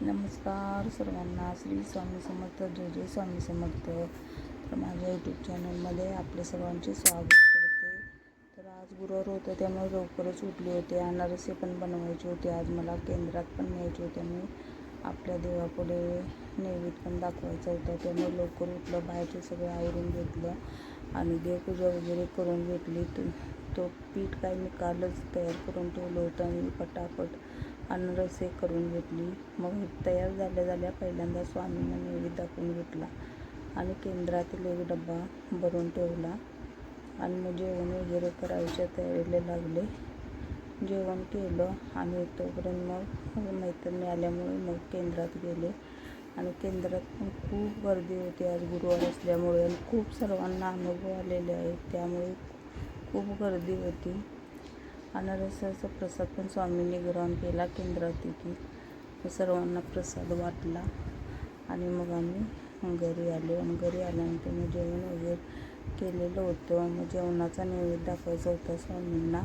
नमस्कार सर्वांना. श्री स्वामी समर्थ. जय जय स्वामी समर्थ. तर माझ्या यूट्यूब चॅनलमध्ये आपले सर्वांचे स्वागत करते. तर आज गुरुवार होतं त्यामुळे लवकरच उठले होते. अनारसे पण बनवायचे होते. आज मला केंद्रात पण न्यायचे होते. मी आपल्या देवापुढे नैवेद्य पण दाखवायचा होता. त्यामुळे लवकर उठलं, बाहेरचे सगळं आवरून घेतलं आणि देवपूजा वगैरे करून घेतली. तो पीठ काय मी कालच तयार करून ठेवलं होतं आणि पटापट अनारसे करून घेतली. मग तयार झाल्या पहिल्यांदा स्वामींना नैवेद्य दाखवून घेतला आणि केंद्रातील एक डब्बा भरून ठेवला आणि मग जेवण वगैरे करायच्या तयारीला लागले. जेवण केलं आणि तोपर्यंत मग मैत्रिणी आल्यामुळे मग केंद्रात गेले आणि केंद्रात पण खूप गर्दी होती. आज गुरुवार असल्यामुळे आणि खूप सर्वांना अनुभव आलेले आहेत, त्यामुळे खूप गर्दी होती. अनारसाचा प्रसाद पण स्वामींनी ग्रहण केला केंद्रात की सर्वांना प्रसाद वाटला आणि मग आम्ही घरी आलो आणि घरी आल्यानंतर मग जेवण वगैरे केलेलं होतं. मग जेवणाचा नैवेद्य दाखवायचा होता स्वामींना.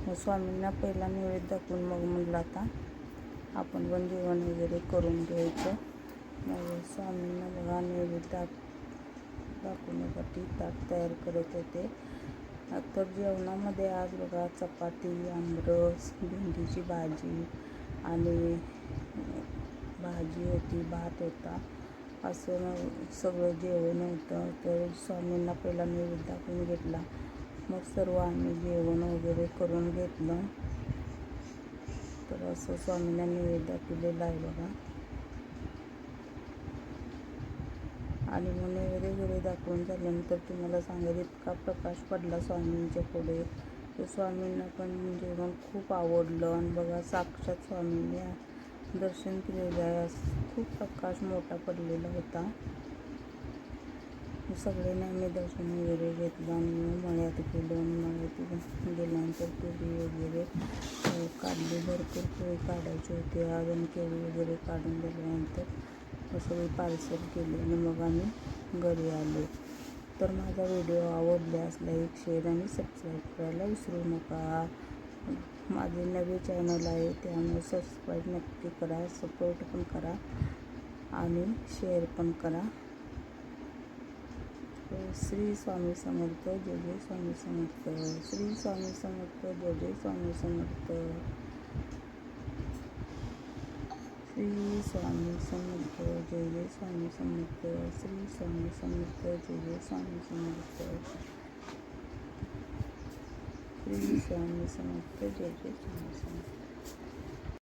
मग स्वामींना पहिला नैवेद्य दाखवून मग म्हटलं आता आपण पण जेवण वगैरे करून घ्यायचं. मग स्वामींना बघा नैवेद्य दाखवण्यासाठी ताट तयार करत होते. तर जेवणामध्ये आज बघा चपाती, आमरस, भेंडीची भाजी आणि भाजी होती, भात होता, असं सगळं जेवण होतं. तर स्वामींना पहिला नैवेद्य दाखवून घेतला. मग सर्व आम्ही जेवण वगैरे करून घेतलं. तर असं स्वामींना नैवेद्य दाखवलेलं आहे बघा. आणि मग नैवेद्य वगैरे दाखवून झाल्यानंतर तुम्हाला सांगायचं इतका प्रकाश पडला स्वामींच्या पुढे. तर स्वामींना पण जेवण खूप आवडलं आणि बघा साक्षात स्वामींनी दर्शन केलेलं आहे. खूप प्रकाश मोठा पडलेला होता. सगळ्यांनी आम्ही दर्शन वगैरे घेतलं आणि मग मळ्यात गेलो आणि मळ्यात गेल्यानंतर केळी वगैरे काढली. भरपूर केळी काढायची होती आज आणि केळी वगैरे काढून झाल्यानंतर सगळी पार्सल केली आणि मग आम्ही घरी आलो. तर माझा व्हिडिओ आवडल्यास लाईक, शेअर आणि सबस्क्राईब करायला विसरू नका. माझे नवे चॅनल आहे त्यामुळे सबस्क्राईब नक्की करा, सपोर्ट पण करा आणि शेअर पण करा. श्री स्वामी समर्थ. जय जय स्वामी समर्थ. श्री स्वामी समर्थ. जय जय स्वामी समर्थ. श्री स्वामी समर्थ. जय जय स्वामी समर्थ. श्री स्वामी समर्थ. जय जय स्वामी समर्थ. श्री स्वामी समर्थ. जय जय स्वामी समर्थ.